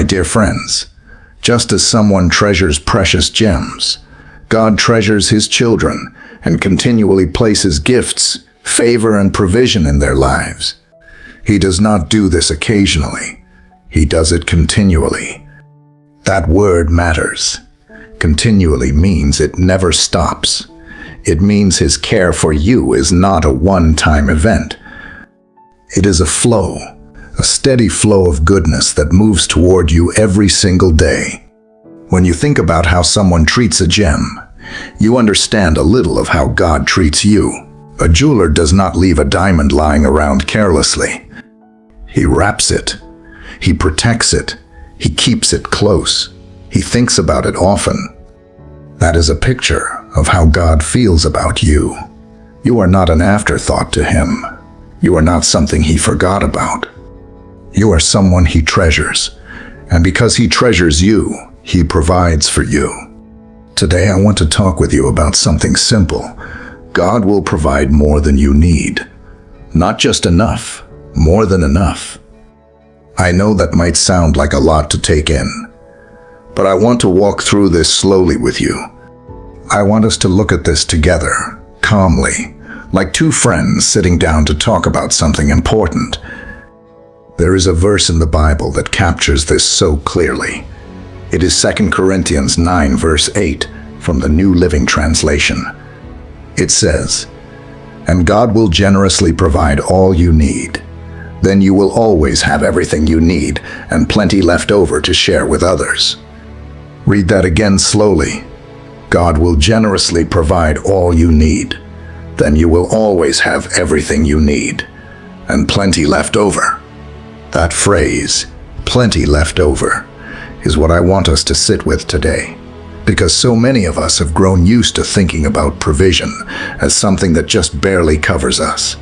My dear friends, just as someone treasures precious gems, God treasures his children and continually places gifts, favor, and provision in their lives. He does not do this occasionally. He does it continually. That word matters. Continually means it never stops. It means his care for you is not a one-time event. It is a flow, a steady flow of goodness that moves toward you every single day. When you think about how someone treats a gem, you understand a little of how God treats you. A jeweler does not leave a diamond lying around carelessly. He wraps it. He protects it. He keeps it close. He thinks about it often. That is a picture of how God feels about you. You are not an afterthought to him. You are not something he forgot about. You are someone he treasures. And because he treasures you, he provides for you. Today I want to talk with you about something simple. God will provide more than you need. Not just enough, more than enough. I know that might sound like a lot to take in, but I want to walk through this slowly with you. I want us to look at this together, calmly, like two friends sitting down to talk about something important. There is a verse in the Bible that captures this so clearly. It is 2 Corinthians 9 verse 8 from the New Living Translation. It says, "And God will generously provide all you need. Then you will always have everything you need and plenty left over to share with others." Read that again slowly. God will generously provide all you need. Then you will always have everything you need and plenty left over. That phrase, plenty left over, is what I want us to sit with today, because so many of us have grown used to thinking about provision as something that just barely covers us.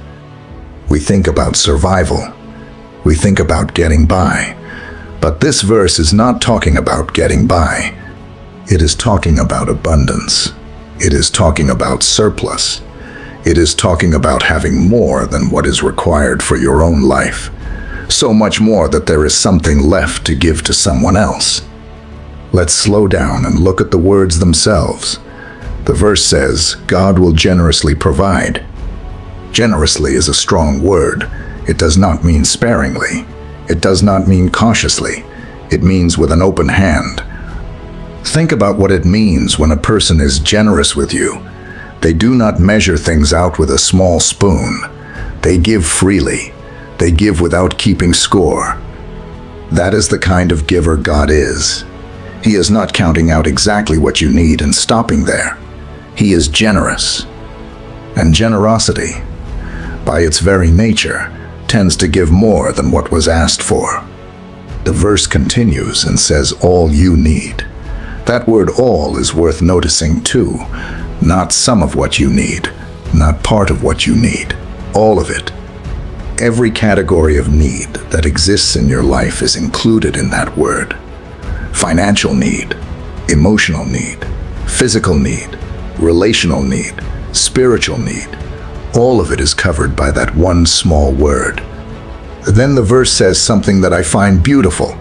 We think about survival. We think about getting by. But this verse is not talking about getting by. It is talking about abundance. It is talking about surplus. It is talking about having more than what is required for your own life. So much more that there is something left to give to someone else. Let's slow down and look at the words themselves. The verse says, God will generously provide. Generously is a strong word. It does not mean sparingly. It does not mean cautiously. It means with an open hand. Think about what it means when a person is generous with you. They do not measure things out with a small spoon. They give freely. They give without keeping score. That is the kind of giver God is. He is not counting out exactly what you need and stopping there. He is generous. And generosity, by its very nature, tends to give more than what was asked for. The verse continues and says, all you need. That word all is worth noticing too. Not some of what you need, not part of what you need, all of it. Every category of need that exists in your life is included in that word. Financial need, emotional need, physical need, relational need, spiritual need. All of it is covered by that one small word. Then the verse says something that I find beautiful.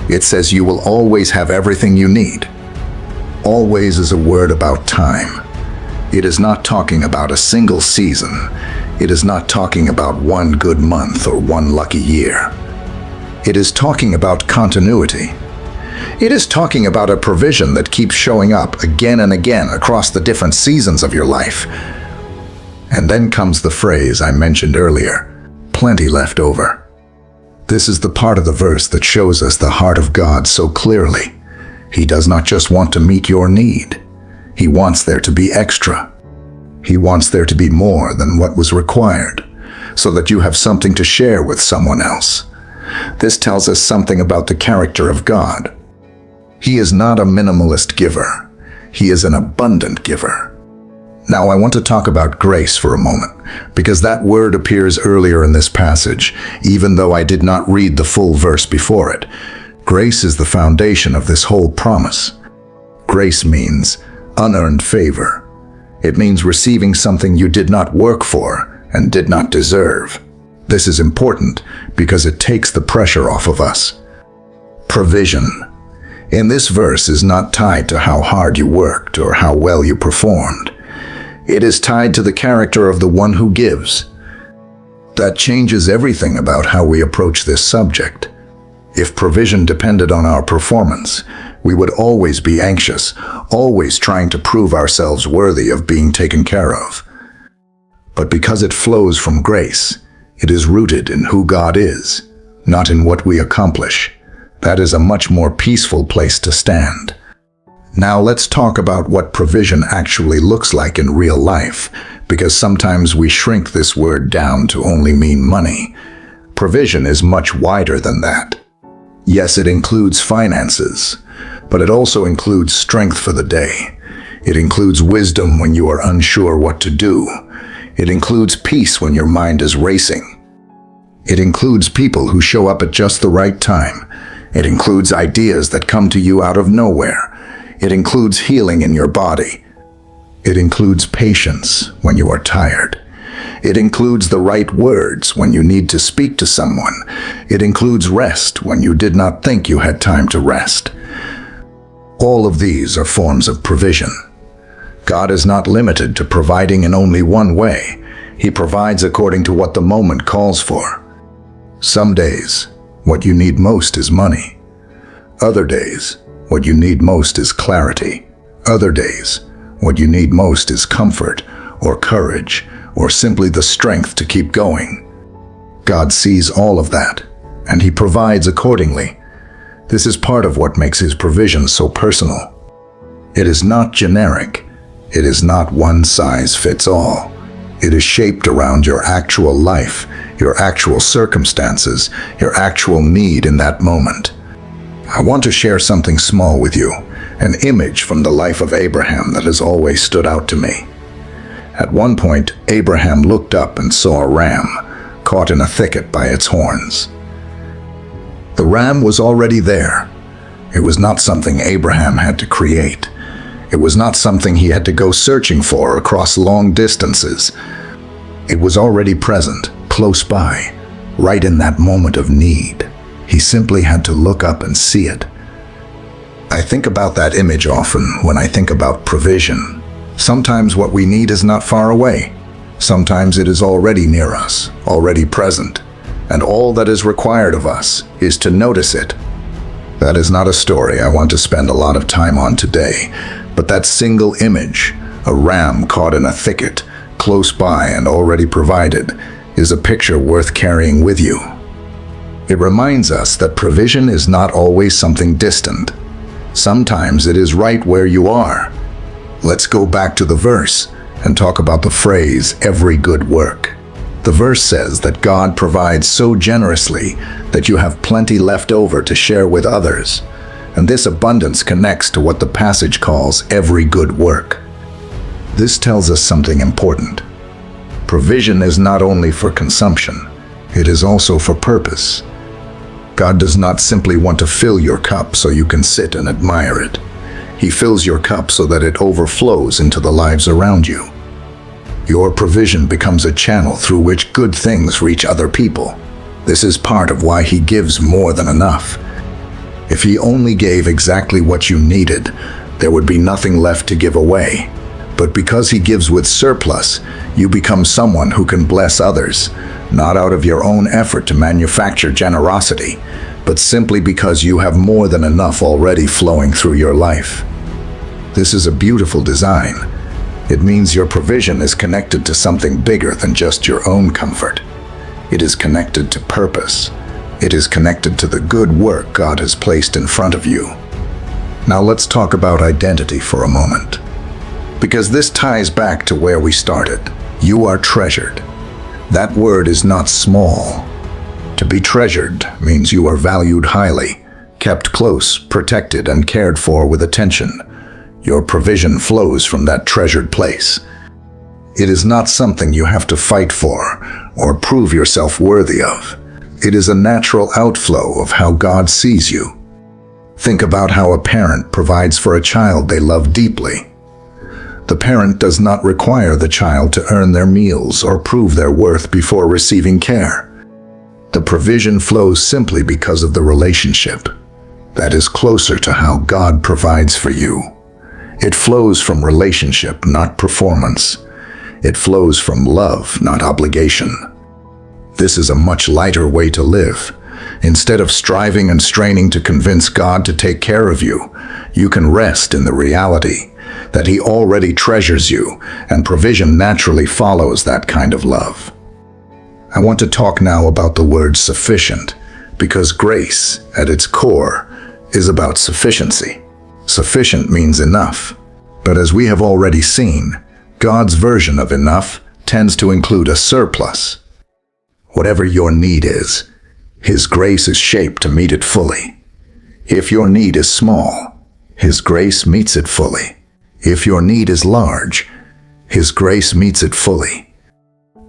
It says you will always have everything you need. Always is a word about time. It is not talking about a single season. It is not talking about one good month or one lucky year. It is talking about continuity. It is talking about a provision that keeps showing up again and again across the different seasons of your life. And then comes the phrase I mentioned earlier, plenty left over. This is the part of the verse that shows us the heart of God so clearly. He does not just want to meet your need. He wants there to be extra. He wants there to be more than what was required, so that you have something to share with someone else. This tells us something about the character of God. He is not a minimalist giver. He is an abundant giver. Now I want to talk about grace for a moment, because that word appears earlier in this passage, even though I did not read the full verse before it. Grace is the foundation of this whole promise. Grace means unearned favor. It means receiving something you did not work for and did not deserve. This is important because it takes the pressure off of us. Provision in this verse is not tied to how hard you worked or how well you performed. It is tied to the character of the one who gives. That changes everything about how we approach this subject. If provision depended on our performance, we would always be anxious, always trying to prove ourselves worthy of being taken care of. But because it flows from grace, it is rooted in who God is, not in what we accomplish. That is a much more peaceful place to stand. Now let's talk about what provision actually looks like in real life, because sometimes we shrink this word down to only mean money. Provision is much wider than that. Yes, it includes finances, but it also includes strength for the day. It includes wisdom when you are unsure what to do. It includes peace when your mind is racing. It includes people who show up at just the right time. It includes ideas that come to you out of nowhere. It includes healing in your body. It includes patience when you are tired. It includes the right words when you need to speak to someone. It includes rest when you did not think you had time to rest. All of these are forms of provision. God is not limited to providing in only one way. He provides according to what the moment calls for. Some days, what you need most is money. Other days, what you need most is clarity. Other days, what you need most is comfort or courage or simply the strength to keep going. God sees all of that, and He provides accordingly. This is part of what makes His provision so personal. It is not generic. It is not one size fits all. It is shaped around your actual life, your actual circumstances, your actual need in that moment. I want to share something small with you, an image from the life of Abraham that has always stood out to me. At one point, Abraham looked up and saw a ram caught in a thicket by its horns. The ram was already there. It was not something Abraham had to create. It was not something he had to go searching for across long distances. It was already present, close by, right in that moment of need. He simply had to look up and see it. I think about that image often when I think about provision. Sometimes what we need is not far away. Sometimes it is already near us, already present, and all that is required of us is to notice it. That is not a story I want to spend a lot of time on today, but that single image, a ram caught in a thicket, close by and already provided, is a picture worth carrying with you. It reminds us that provision is not always something distant. Sometimes it is right where you are. Let's go back to the verse and talk about the phrase, every good work. The verse says that God provides so generously that you have plenty left over to share with others. And this abundance connects to what the passage calls every good work. This tells us something important. Provision is not only for consumption, it is also for purpose. God does not simply want to fill your cup so you can sit and admire it. He fills your cup so that it overflows into the lives around you. Your provision becomes a channel through which good things reach other people. This is part of why He gives more than enough. If He only gave exactly what you needed, there would be nothing left to give away. But because He gives with surplus, you become someone who can bless others, not out of your own effort to manufacture generosity, but simply because you have more than enough already flowing through your life. This is a beautiful design. It means your provision is connected to something bigger than just your own comfort. It is connected to purpose. It is connected to the good work God has placed in front of you. Now let's talk about identity for a moment, because this ties back to where we started. You are treasured. That word is not small. To be treasured means you are valued highly, kept close, protected, and cared for with attention. Your provision flows from that treasured place. It is not something you have to fight for or prove yourself worthy of. It is a natural outflow of how God sees you. Think about how a parent provides for a child they love deeply. The parent does not require the child to earn their meals or prove their worth before receiving care. The provision flows simply because of the relationship. that is closer to how God provides for you. It flows from relationship, not performance. It flows from love, not obligation. This is a much lighter way to live. Instead of striving and straining to convince God to take care of you, you can rest in the reality that He already treasures you, and provision naturally follows that kind of love. I want to talk now about the word sufficient, because grace, at its core, is about sufficiency. Sufficient means enough, but as we have already seen, God's version of enough tends to include a surplus. Whatever your need is, His grace is shaped to meet it fully. If your need is small, His grace meets it fully. If your need is large, His grace meets it fully.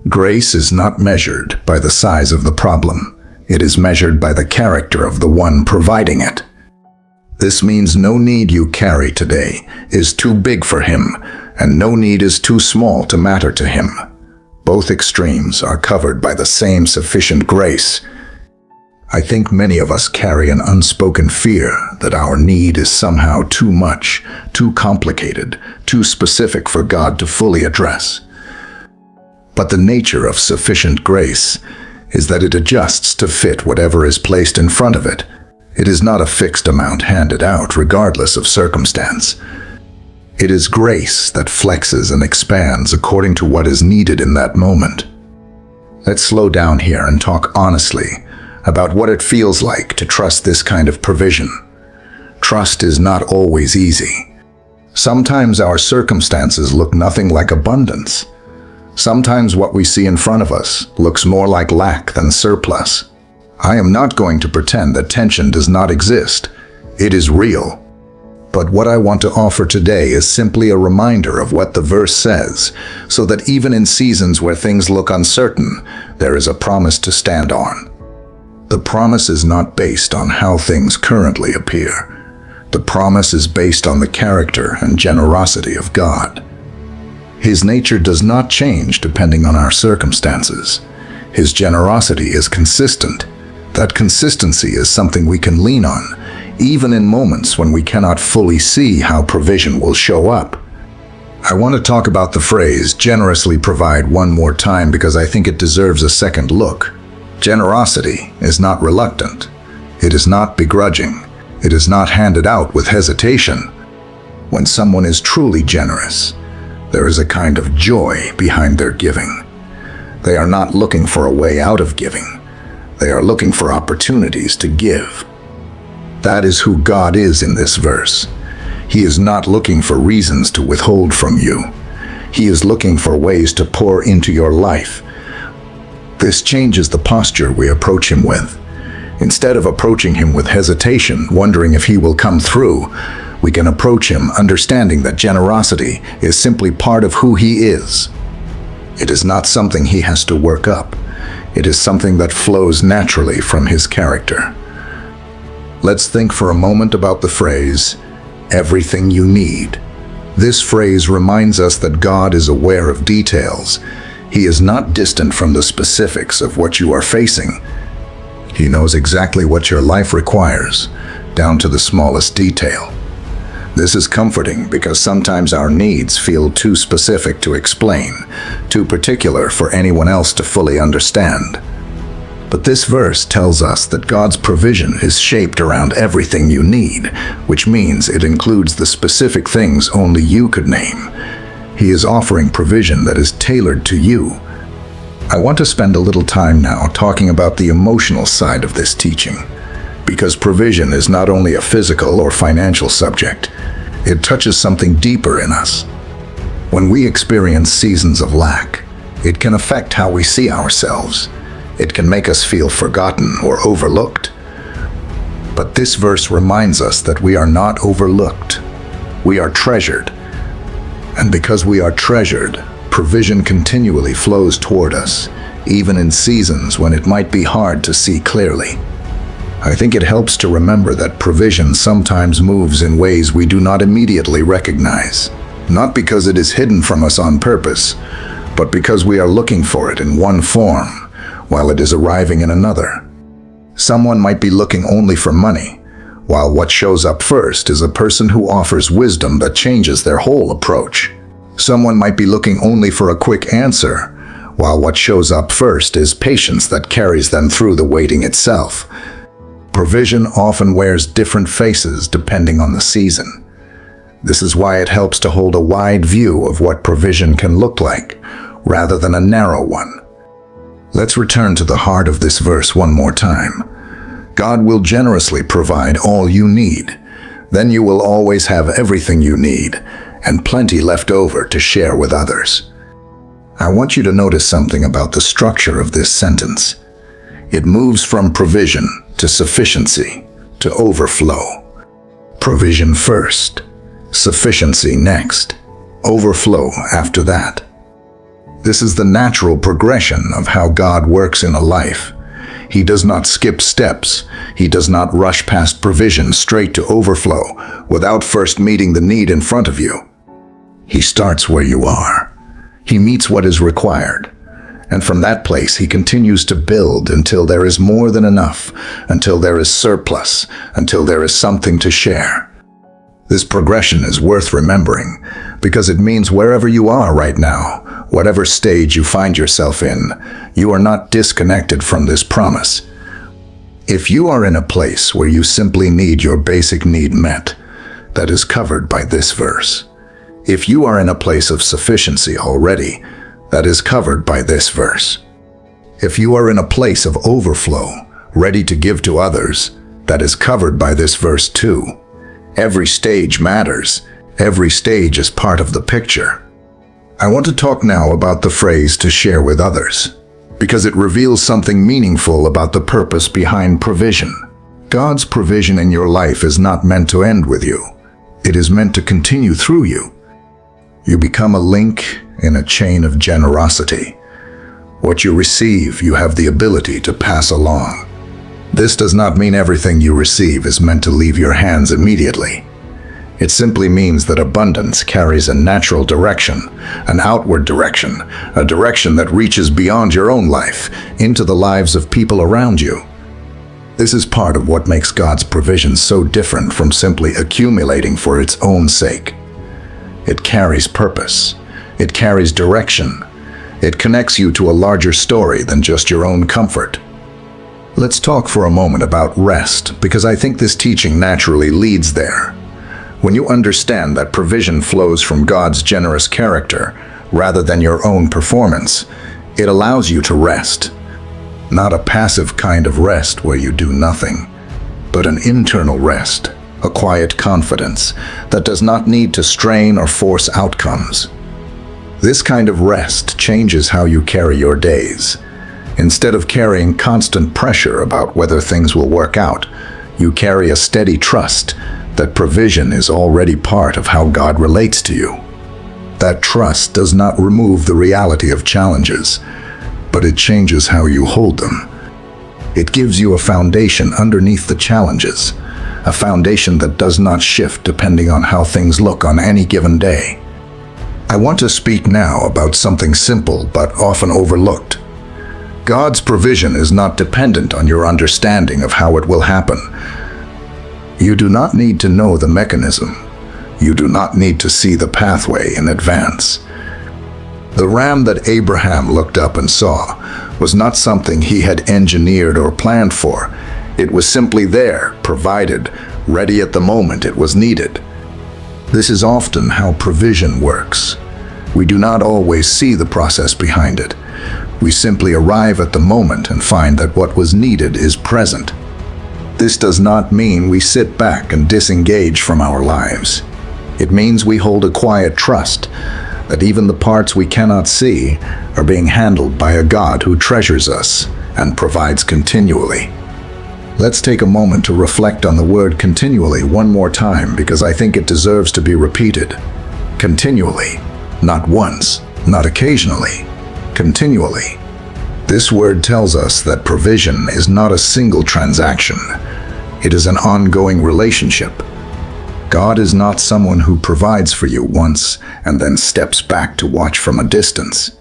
Grace is not measured by the size of the problem. It is measured by the character of the one providing it. This means no need you carry today is too big for Him, and no need is too small to matter to Him. Both extremes are covered by the same sufficient grace. I think many of us carry an unspoken fear that our need is somehow too much, too complicated, too specific for God to fully address. But the nature of sufficient grace is that it adjusts to fit whatever is placed in front of it. It is not a fixed amount handed out regardless of circumstance. It is grace that flexes and expands according to what is needed in that moment. Let's slow down here and talk honestly about what it feels like to trust this kind of provision. Trust is not always easy. Sometimes our circumstances look nothing like abundance. Sometimes what we see in front of us looks more like lack than surplus. I am not going to pretend that tension does not exist. It is real. But what I want to offer today is simply a reminder of what the verse says, so that even in seasons where things look uncertain, there is a promise to stand on. The promise is not based on how things currently appear. The promise is based on the character and generosity of God. His nature does not change depending on our circumstances. His generosity is consistent. That consistency is something we can lean on, even in moments when we cannot fully see how provision will show up. I want to talk about the phrase generously provide one more time because I think it deserves a second look. Generosity is not reluctant. It is not begrudging. It is not handed out with hesitation. When someone is truly generous, there is a kind of joy behind their giving. They are not looking for a way out of giving. They are looking for opportunities to give. That is who God is in this verse. He is not looking for reasons to withhold from you. He is looking for ways to pour into your life. This changes the posture we approach Him with. Instead of approaching Him with hesitation, wondering if He will come through, we can approach Him understanding that generosity is simply part of who He is. It is not something He has to work up. It is something that flows naturally from His character. Let's think for a moment about the phrase, everything you need. This phrase reminds us that God is aware of details. He is not distant from the specifics of what you are facing. He knows exactly what your life requires, down to the smallest detail. This is comforting because sometimes our needs feel too specific to explain, too particular for anyone else to fully understand. But this verse tells us that God's provision is shaped around everything you need, which means it includes the specific things only you could name. He is offering provision that is tailored to you. I want to spend a little time now talking about the emotional side of this teaching, because provision is not only a physical or financial subject. It touches something deeper in us. When we experience seasons of lack, it can affect how we see ourselves. It can make us feel forgotten or overlooked. But this verse reminds us that we are not overlooked. We are treasured. And because we are treasured, provision continually flows toward us, even in seasons when it might be hard to see clearly. I think it helps to remember that provision sometimes moves in ways we do not immediately recognize, not because it is hidden from us on purpose, but because we are looking for it in one form, while it is arriving in another. Someone might be looking only for money, while what shows up first is a person who offers wisdom that changes their whole approach. Someone might be looking only for a quick answer, while what shows up first is patience that carries them through the waiting itself. Provision often wears different faces depending on the season. This is why it helps to hold a wide view of what provision can look like, rather than a narrow one. Let's return to the heart of this verse one more time. God will generously provide all you need. Then you will always have everything you need, and plenty left over to share with others. I want you to notice something about the structure of this sentence. It moves from provision to sufficiency to overflow. Provision first, sufficiency next, overflow after that. This is the natural progression of how God works in a life. He does not skip steps. He does not rush past provision straight to overflow without first meeting the need in front of you. He starts where you are. He meets what is required. And from that place, he continues to build until there is more than enough, until there is surplus, until there is something to share. This progression is worth remembering because it means wherever you are right now, whatever stage you find yourself in, you are not disconnected from this promise. If you are in a place where you simply need your basic need met, that is covered by this verse. If you are in a place of sufficiency already, that is covered by this verse. If you are in a place of overflow, ready to give to others, that is covered by this verse too. Every stage matters. Every stage is part of the picture. I want to talk now about the phrase "to share with others," because it reveals something meaningful about the purpose behind provision. God's provision in your life is not meant to end with you. It is meant to continue through you. You become a link in a chain of generosity. What you receive, you have the ability to pass along. This does not mean everything you receive is meant to leave your hands immediately. It simply means that abundance carries a natural direction, an outward direction, a direction that reaches beyond your own life, into the lives of people around you. This is part of what makes God's provision so different from simply accumulating for its own sake. It carries purpose. It carries direction. It connects you to a larger story than just your own comfort. Let's talk for a moment about rest, because I think this teaching naturally leads there. When you understand that provision flows from God's generous character rather than your own performance, it allows you to rest. Not a passive kind of rest where you do nothing, but an internal rest, a quiet confidence that does not need to strain or force outcomes. This kind of rest changes how you carry your days. Instead of carrying constant pressure about whether things will work out, you carry a steady trust that provision is already part of how God relates to you. That trust does not remove the reality of challenges, but it changes how you hold them. It gives you a foundation underneath the challenges, a foundation that does not shift depending on how things look on any given day. I want to speak now about something simple but often overlooked. God's provision is not dependent on your understanding of how it will happen. You do not need to know the mechanism. You do not need to see the pathway in advance. The ram that Abraham looked up and saw was not something he had engineered or planned for. It was simply there, provided, ready at the moment it was needed. This is often how provision works. We do not always see the process behind it. We simply arrive at the moment and find that what was needed is present. This does not mean we sit back and disengage from our lives. It means we hold a quiet trust that even the parts we cannot see are being handled by a God who treasures us and provides continually. Let's take a moment to reflect on the word continually one more time, because I think it deserves to be repeated. Continually, not once, not occasionally, continually. This word tells us that provision is not a single transaction. It is an ongoing relationship. God is not someone who provides for you once and then steps back to watch from a distance.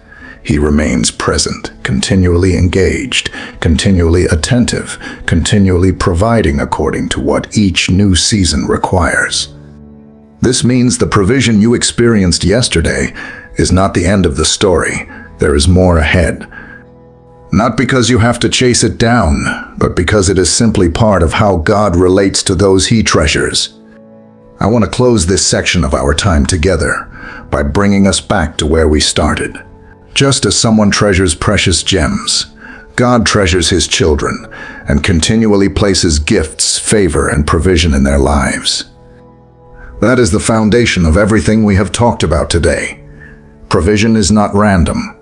He remains present, continually engaged, continually attentive, continually providing according to what each new season requires. This means the provision you experienced yesterday is not the end of the story. There is more ahead. Not because you have to chase it down, but because it is simply part of how God relates to those He treasures. I want to close this section of our time together by bringing us back to where we started. Just as someone treasures precious gems, God treasures His children and continually places gifts, favor, and provision in their lives. That is the foundation of everything we have talked about today. Provision is not random.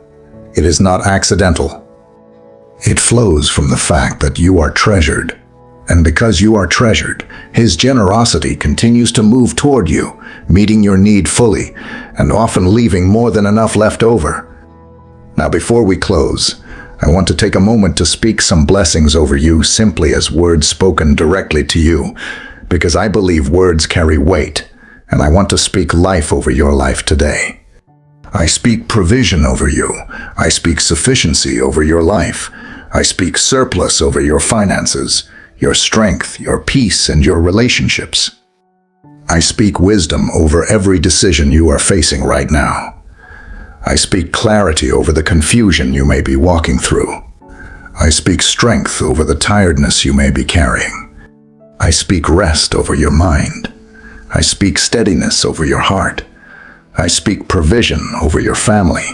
It is not accidental. It flows from the fact that you are treasured. And because you are treasured, His generosity continues to move toward you, meeting your need fully, and often leaving more than enough left over. Now, before we close, I want to take a moment to speak some blessings over you simply as words spoken directly to you, because I believe words carry weight, and I want to speak life over your life today. I speak provision over you. I speak sufficiency over your life. I speak surplus over your finances, your strength, your peace, and your relationships. I speak wisdom over every decision you are facing right now. I speak clarity over the confusion you may be walking through. I speak strength over the tiredness you may be carrying. I speak rest over your mind. I speak steadiness over your heart. I speak provision over your family.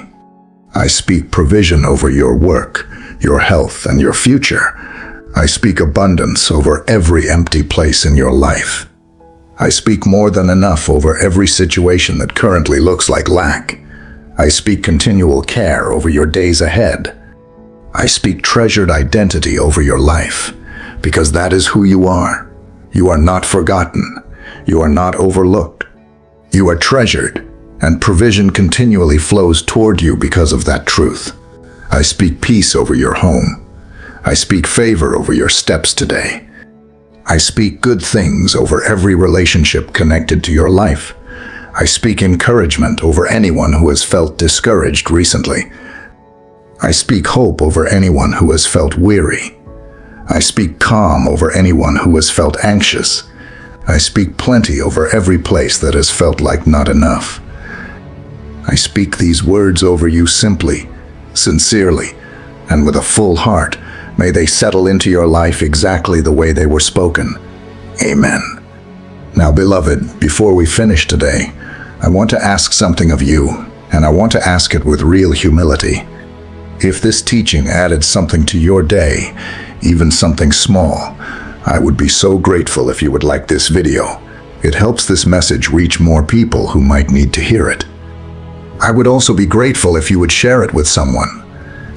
I speak provision over your work, your health, and your future. I speak abundance over every empty place in your life. I speak more than enough over every situation that currently looks like lack. I speak continual care over your days ahead. I speak treasured identity over your life, because that is who you are. You are not forgotten. You are not overlooked. You are treasured, and provision continually flows toward you because of that truth. I speak peace over your home. I speak favor over your steps today. I speak good things over every relationship connected to your life. I speak encouragement over anyone who has felt discouraged recently. I speak hope over anyone who has felt weary. I speak calm over anyone who has felt anxious. I speak plenty over every place that has felt like not enough. I speak these words over you simply, sincerely, and with a full heart. May they settle into your life exactly the way they were spoken. Amen. Now, beloved, before we finish today, I want to ask something of you, and I want to ask it with real humility. If this teaching added something to your day, even something small, I would be so grateful if you would like this video. It helps this message reach more people who might need to hear it. I would also be grateful if you would share it with someone.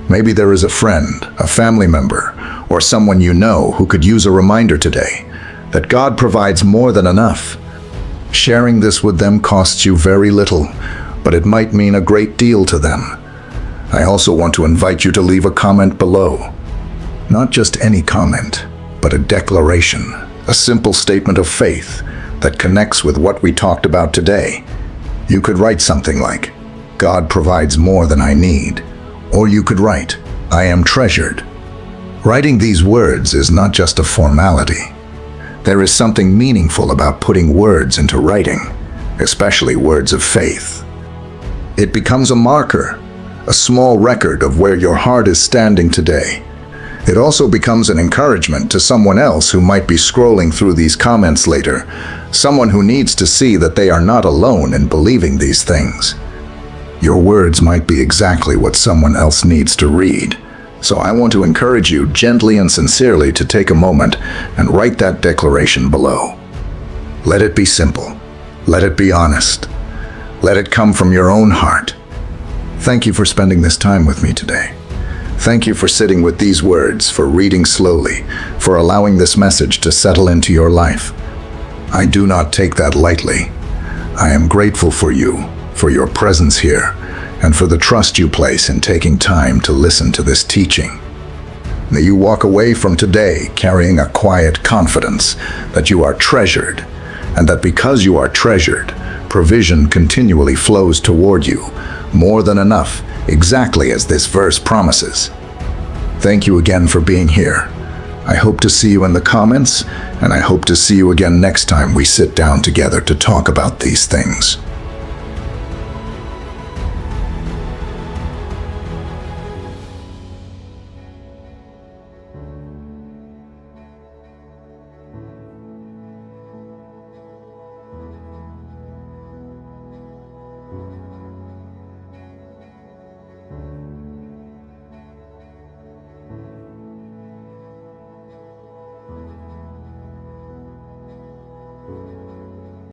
Maybe there is a friend, a family member, or someone you know who could use a reminder today that God provides more than enough. Sharing this with them costs you very little, but it might mean a great deal to them. I also want to invite you to leave a comment below. Not just any comment, but a declaration, a simple statement of faith that connects with what we talked about today. You could write something like, "God provides more than I need." Or you could write, "I am treasured." Writing these words is not just a formality. There is something meaningful about putting words into writing, especially words of faith. It becomes a marker, a small record of where your heart is standing today. It also becomes an encouragement to someone else who might be scrolling through these comments later, someone who needs to see that they are not alone in believing these things. Your words might be exactly what someone else needs to read. So I want to encourage you gently and sincerely to take a moment and write that declaration below. Let it be simple. Let it be honest. Let it come from your own heart. Thank you for spending this time with me today. Thank you for sitting with these words, for reading slowly, for allowing this message to settle into your life. I do not take that lightly. I am grateful for you, for your presence here, and for the trust you place in taking time to listen to this teaching. May you walk away from today carrying a quiet confidence that you are treasured, and that because you are treasured, Provision continually flows toward you, more than enough, exactly as this verse promises. Thank you again for being here. I hope to see you in the comments, and I hope to see you again next time we sit down together to talk about these things.